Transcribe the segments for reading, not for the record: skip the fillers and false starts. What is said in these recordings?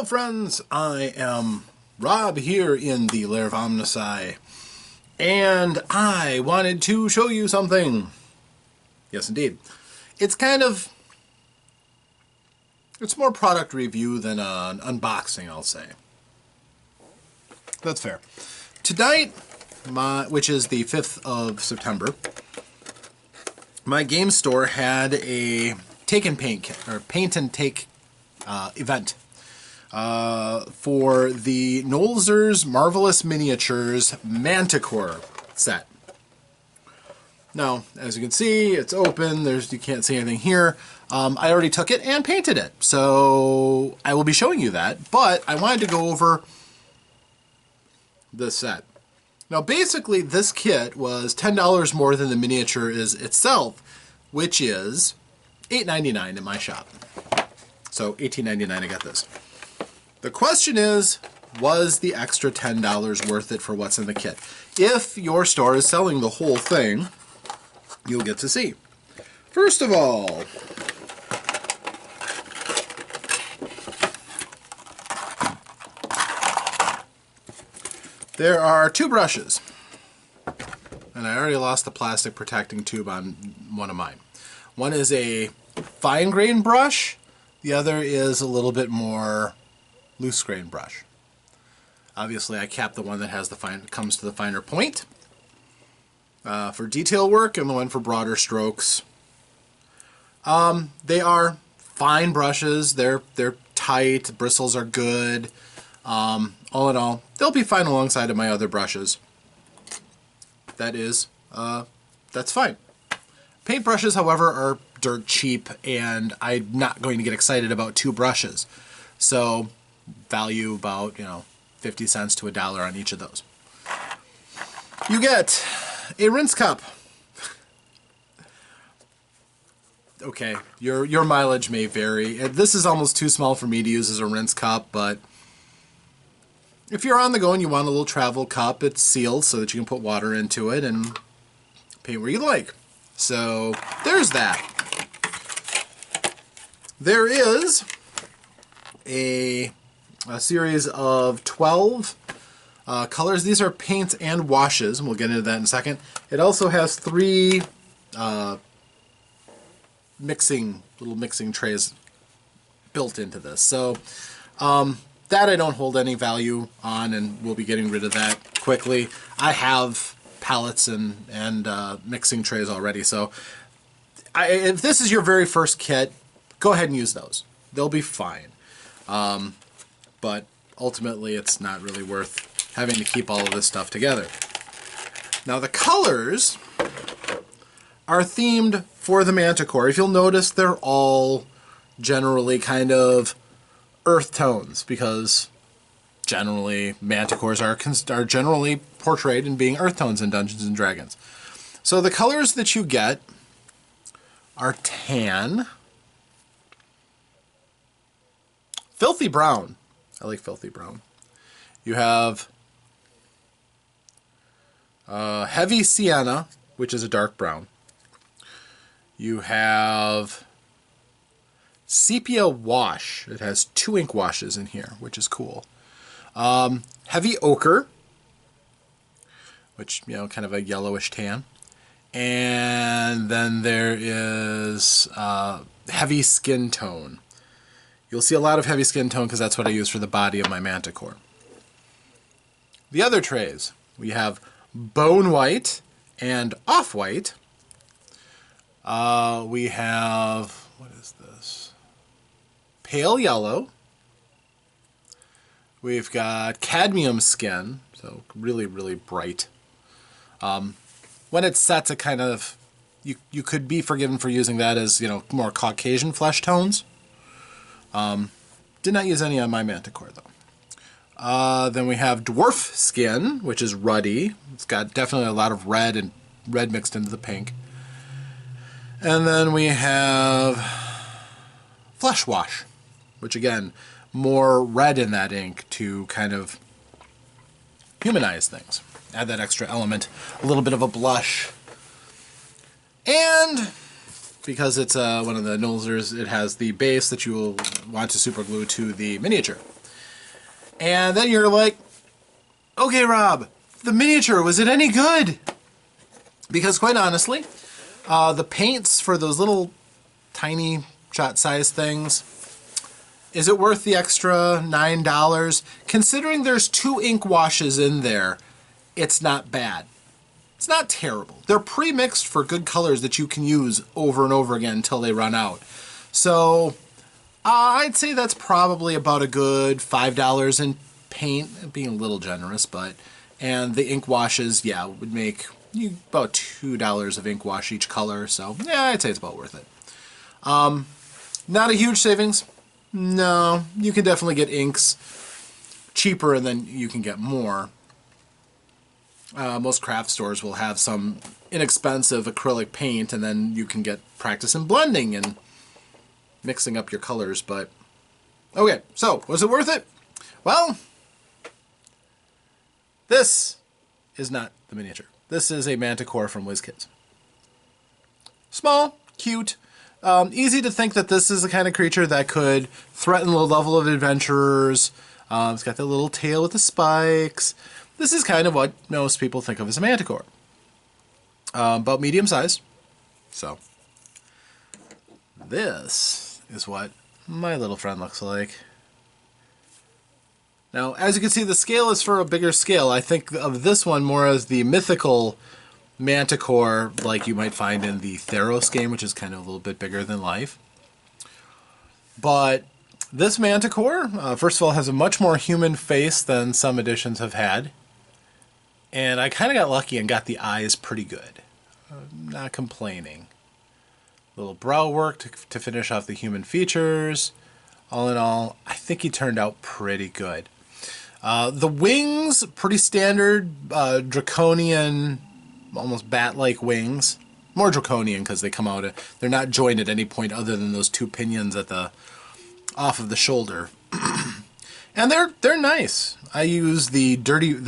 Hello friends, I am Rob here in the lair of OmnusI, and I wanted to show you something. Yes indeed. It's more product review than an unboxing, I'll say. That's fair. Tonight, which is the 5th of September, my game store had a take and paint, or paint and take event. For the Nolzur's Marvelous Miniatures Manticore set. Now, as you can see, it's open. You can't see anything here. I already took it and painted it, so I will be showing you that. But I wanted to go over this set. Now, basically, this kit was $10 more than the miniature is itself, which is $8.99 in my shop. So $18.99 I got this. The question is, was the extra $10 worth it for what's in the kit? If your store is selling the whole thing, you'll get to see. First of all, there are two brushes. And I already lost the plastic protecting tube on one of mine. One is a fine grain brush. The other is a little bit more loose grain brush. Obviously, I capped the one that has comes to the finer point for detail work, and the one for broader strokes. They are fine brushes. They're tight. The bristles are good. All in all, they'll be fine alongside of my other brushes. That's fine. Paint brushes, however, are dirt cheap, and I'm not going to get excited about two brushes. So value about, 50 cents to $1 on each of those. You get a rinse cup. Okay, your mileage may vary. This is almost too small for me to use as a rinse cup, but if you're on the go and you want a little travel cup, it's sealed so that you can put water into it and paint where you like. So there's that. There is a series of 12 colors. These are paints and washes, and we'll get into that in a second. It also has 3 little mixing trays built into this. So that I don't hold any value on, and we'll be getting rid of that quickly. I have palettes and mixing trays already, so if this is your very first kit, go ahead and use those. They'll be fine. But ultimately, it's not really worth having to keep all of this stuff together. Now, the colors are themed for the Manticore. If you'll notice, they're all generally kind of earth tones, because generally Manticores are generally portrayed in being earth tones in Dungeons and Dragons. So the colors that you get are tan, filthy brown. I like filthy brown. You have heavy sienna, which is a dark brown. You have sepia wash. It has 2 ink washes in here, which is cool. Heavy ochre, which, kind of a yellowish tan. And then there is heavy skin tone. You'll see a lot of heavy skin tone because that's what I use for the body of my Manticore. The other trays, we have bone white and off-white. We have, what is this? Pale yellow. We've got cadmium skin, so really, really bright. When it sets, it kind of, you could be forgiven for using that as, more Caucasian flesh tones. Did not use any on my Manticore, though. Then we have dwarf skin, which is ruddy. It's got definitely a lot of red and red mixed into the pink. And then we have flesh wash, which again, more red in that ink to kind of humanize things. Add that extra element, a little bit of a blush. And because it's one of the Nolzur's, it has the base that you will want to super glue to the miniature. And then you're like, okay, Rob, the miniature, was it any good? Because quite honestly, the paints for those little tiny shot size things, is it worth the extra $9? Considering there's 2 ink washes in there, it's not bad. It's not terrible. They're pre-mixed for good colors that you can use over and over again until they run out. So I'd say that's probably about a good $5 in paint, being a little generous, but, and the ink washes, yeah, would make you about $2 of ink wash each color, so yeah, I'd say it's about worth it. Not a huge savings. No, you can definitely get inks cheaper and then you can get more. Most craft stores will have some inexpensive acrylic paint and then you can get practice in blending and mixing up your colors, but okay, so was it worth it? Well, this is not the miniature. This is a Manticore from WizKids. Small, cute, easy to think that this is the kind of creature that could threaten the level of adventurers. It's got the little tail with the spikes. This is kind of what most people think of as a Manticore. About medium size. So, this is what my little friend looks like. Now, as you can see, the scale is for a bigger scale. I think of this one more as the mythical Manticore, like you might find in the Theros game, which is kind of a little bit bigger than life. But this Manticore, first of all, has a much more human face than some editions have had. And I kind of got lucky and got the eyes pretty good. Not complaining. Little brow work to finish off the human features. All in all, I think he turned out pretty good. The wings, pretty standard, draconian, almost bat-like wings. More draconian because they come out, they're not joined at any point other than those 2 pinions at the off of the shoulder. And they're nice. I use the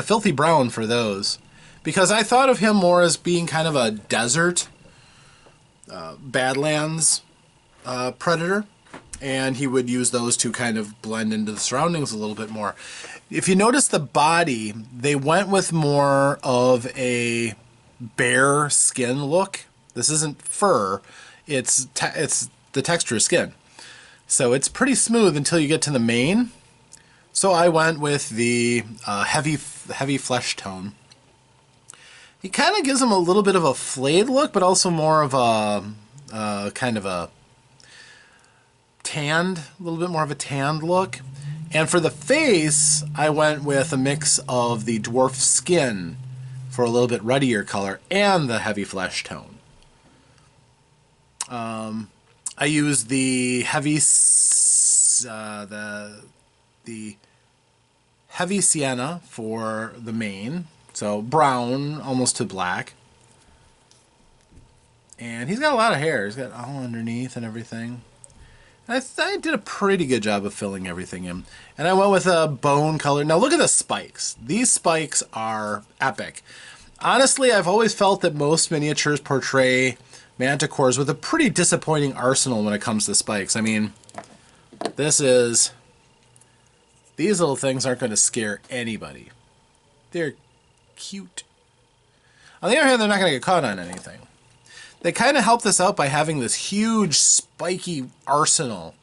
filthy brown for those because I thought of him more as being kind of a desert, Badlands predator, and he would use those to kind of blend into the surroundings a little bit more. If you notice the body, they went with more of a bare skin look. This isn't fur, it's the texture of skin. So it's pretty smooth until you get to the mane. So I went with the heavy flesh tone. He kind of gives him a little bit of a flayed look, but also more of a kind of a tanned, a little bit more of a tanned look. And for the face, I went with a mix of the dwarf skin for a little bit ruddier color and the heavy flesh tone. I used the heavy heavy sienna for the mane, so brown almost to black. And he's got a lot of hair. He's got all underneath and everything. I did a pretty good job of filling everything in. And I went with a bone color. Now look at the spikes. These spikes are epic. Honestly, I've always felt that most miniatures portray Manticores with a pretty disappointing arsenal when it comes to spikes. I mean, these little things aren't going to scare anybody. They're cute. On the other hand, they're not going to get caught on anything. They kind of help this out by having this huge spiky arsenal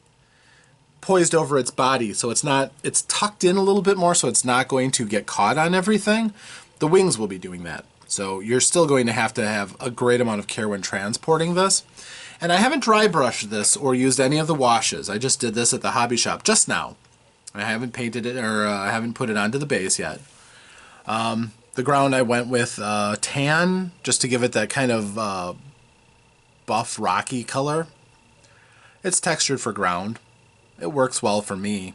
poised over its body, so it's tucked in a little bit more, so it's not going to get caught on everything. The wings will be doing that, so you're still going to have a great amount of care when transporting this. And I haven't dry brushed this or used any of the washes. I just did this at the hobby shop just now. I haven't painted it, or I haven't put it onto the base yet. The ground I went with tan, just to give it that kind of buff, rocky color. It's textured for ground. It works well for me.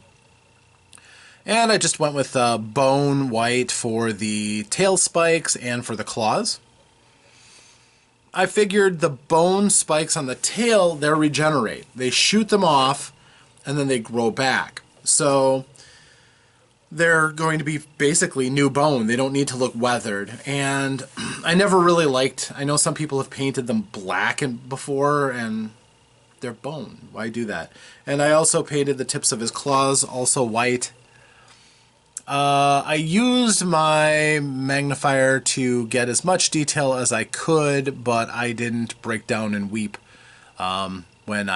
And I just went with bone white for the tail spikes and for the claws. I figured the bone spikes on the tail, they'll regenerate. They shoot them off and then they grow back. So they're going to be basically new bone. They don't need to look weathered. And I never really liked, I know some people have painted them black before, and they're bone. Why do that? And I also painted the tips of his claws also white. I used my magnifier to get as much detail as I could, but I didn't break down and weep when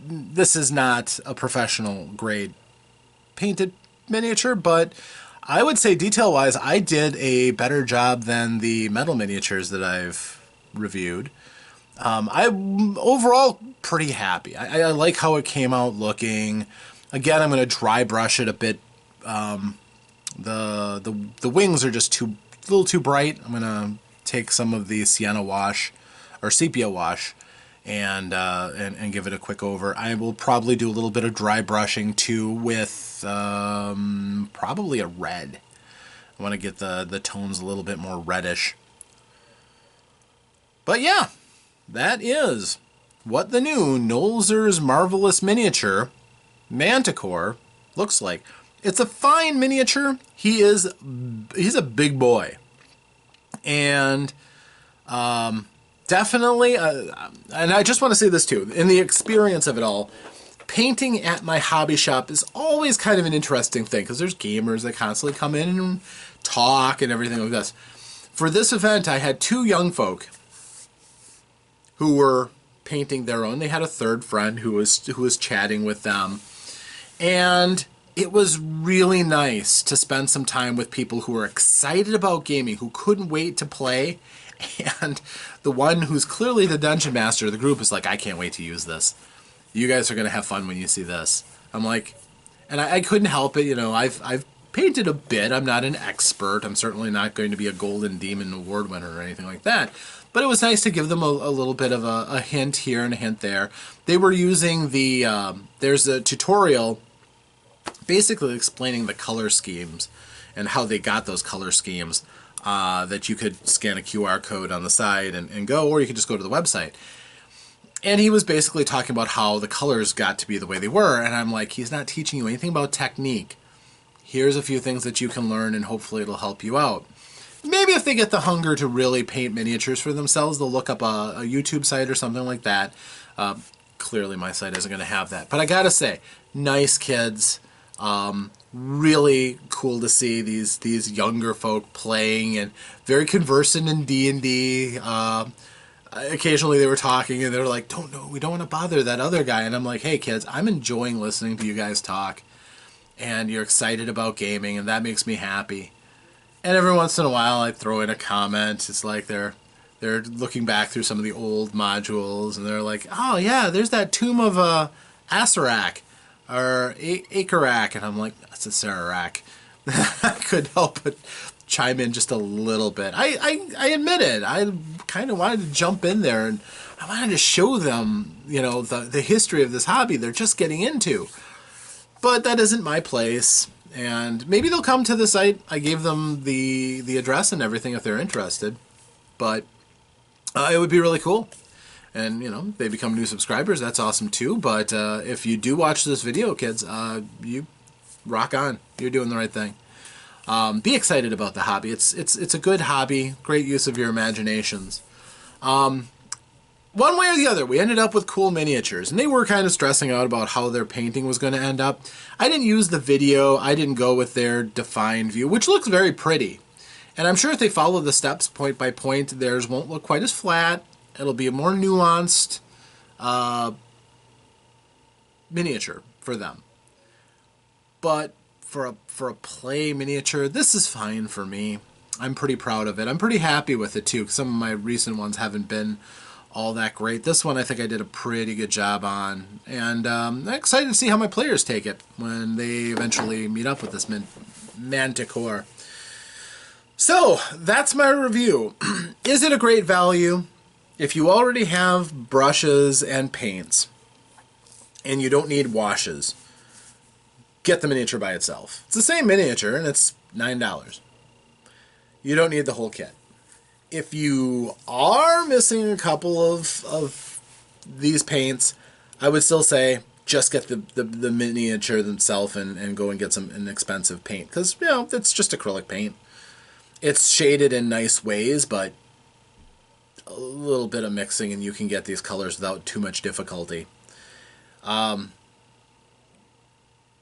this is not a professional grade painted miniature, but I would say detail-wise, I did a better job than the metal miniatures that I've reviewed. I'm overall pretty happy. I like how it came out looking. Again, I'm going to dry brush it a bit. The wings are just a little too bright. I'm going to take some of the sienna wash or sepia wash and give it a quick over. I will probably do a little bit of dry brushing too with probably a red. I want to get the tones a little bit more reddish. But yeah, that is what the new Nolzur's Marvelous Miniature Manticore looks like. It's a fine miniature. He's a big boy. And definitely, and I just want to say this too, in the experience of it all, painting at my hobby shop is always kind of an interesting thing because there's gamers that constantly come in and talk and everything like this. For this event, I had two young folk who were painting their own. They had a third friend who was chatting with them. And it was really nice to spend some time with people who were excited about gaming, who couldn't wait to play. And the one who's clearly the dungeon master of the group is like, I can't wait to use this. You guys are going to have fun when you see this. I'm like, and I couldn't help it. You know, I've painted a bit. I'm not an expert. I'm certainly not going to be a Golden Demon Award winner or anything like that. But it was nice to give them a little bit of a hint here and a hint there. They were using there's a tutorial basically explaining the color schemes and how they got those color schemes that you could scan a QR code on the side and go, or you could just go to the website. And he was basically talking about how the colors got to be the way they were. And I'm like, he's not teaching you anything about technique. Here's a few things that you can learn and hopefully it'll help you out. Maybe if they get the hunger to really paint miniatures for themselves, they'll look up a YouTube site or something like that. Clearly my site isn't going to have that. But I gotta say, nice kids. Really cool to see these younger folk playing and very conversant in D&D. Occasionally they were talking and they were like, we don't want to bother that other guy. And I'm like, hey kids, I'm enjoying listening to you guys talk. And you're excited about gaming and that makes me happy. And every once in a while I throw in a comment. It's like they're looking back through some of the old modules and they're like, oh yeah, there's that Tomb of Asarak or Akarak. And I'm like, that's a Sararak. I couldn't help but chime in just a little bit. I admit it. I kind of wanted to jump in there and I wanted to show them, you know, the history of this hobby they're just getting into. But that isn't my place. And maybe they'll come to the site. I gave them the address and everything if they're interested. But it would be really cool. And, you know, they become new subscribers. That's awesome too. But if you do watch this video, kids, you rock on. You're doing the right thing. Be excited about the hobby. It's a good hobby. Great use of your imaginations. One way or the other, we ended up with cool miniatures, and they were kind of stressing out about how their painting was going to end up. I didn't use the video. I didn't go with their defined view, which looks very pretty. And I'm sure if they follow the steps point by point, theirs won't look quite as flat. It'll be a more nuanced miniature for them. But for a play miniature, this is fine for me. I'm pretty proud of it. I'm pretty happy with it too, because some of my recent ones haven't been all that great. This one I think I did a pretty good job on, and I'm excited to see how my players take it when they eventually meet up with this Manticore. So that's my review. Is it a great value? If you already have brushes and paints and you don't need washes, get the miniature by itself. It's the same miniature and it's $9. You don't need the whole kit. If you are missing a couple of these paints, I would still say just get the miniature themselves and go and get some inexpensive paint. Because, you know, it's just acrylic paint. It's shaded in nice ways, but a little bit of mixing and you can get these colors without too much difficulty.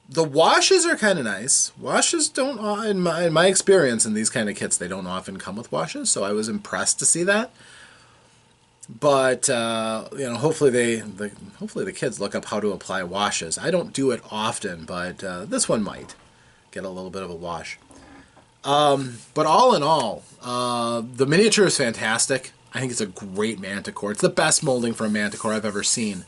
The washes are kind of nice. Washes don't, in my experience in these kind of kits, they don't often come with washes, so I was impressed to see that. But you know, hopefully hopefully the kids look up how to apply washes. I don't do it often, but this one might get a little bit of a wash. But all in all, the miniature is fantastic. I think it's a great Manticore. It's the best molding for a Manticore I've ever seen.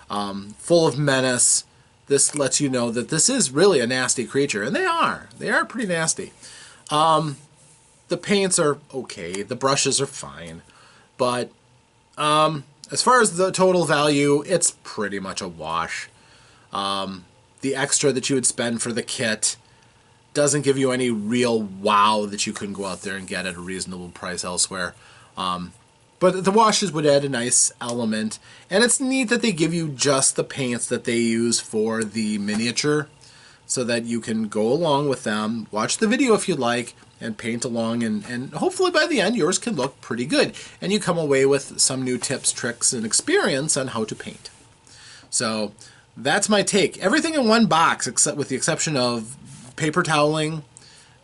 Full of menace. This lets you know that this is really a nasty creature, and they are. They are pretty nasty. The paints are okay. The brushes are fine. But as far as the total value, it's pretty much a wash. The extra that you would spend for the kit doesn't give you any real wow that you couldn't go out there and get at a reasonable price elsewhere. But the washes would add a nice element. And it's neat that they give you just the paints that they use for the miniature so that you can go along with them, watch the video if you'd like, and paint along. And hopefully by the end, yours can look pretty good. And you come away with some new tips, tricks, and experience on how to paint. So that's my take. Everything in one box, except with the exception of paper toweling,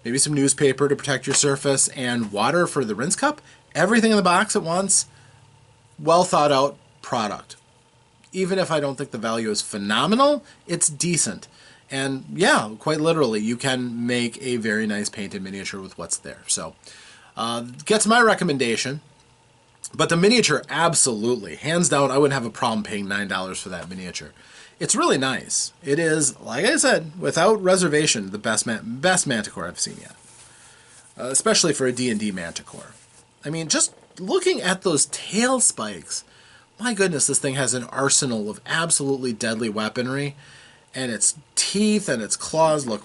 maybe some newspaper to protect your surface, and water for the rinse cup. Everything in the box at once, well thought out product. Even if I don't think the value is phenomenal, it's decent. And yeah, quite literally, you can make a very nice painted miniature with what's there. So, gets my recommendation. But the miniature, absolutely. Hands down, I wouldn't have a problem paying $9 for that miniature. It's really nice. It is, like I said, without reservation, the best Manticore I've seen yet. Especially for a D&D Manticore. I mean, just looking at those tail spikes, my goodness, this thing has an arsenal of absolutely deadly weaponry, and its teeth and its claws look,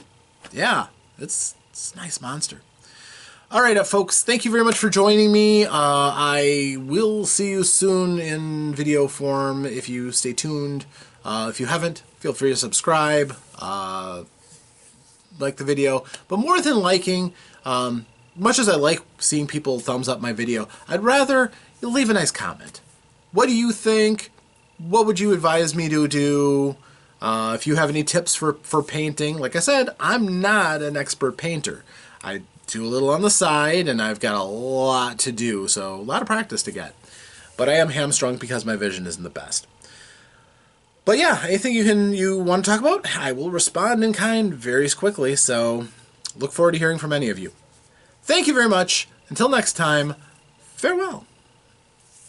yeah, it's a nice monster. All right, folks, thank you very much for joining me. I will see you soon in video form if you stay tuned. If you haven't, feel free to subscribe, like the video, but more than liking, much as I like seeing people thumbs up my video, I'd rather you leave a nice comment. What do you think? What would you advise me to do? If you have any tips for painting, like I said, I'm not an expert painter. I do a little on the side, and I've got a lot to do, so a lot of practice to get. But I am hamstrung because my vision isn't the best. But yeah, anything you want to talk about, I will respond in kind very quickly, so look forward to hearing from any of you. Thank you very much. Until next time, farewell.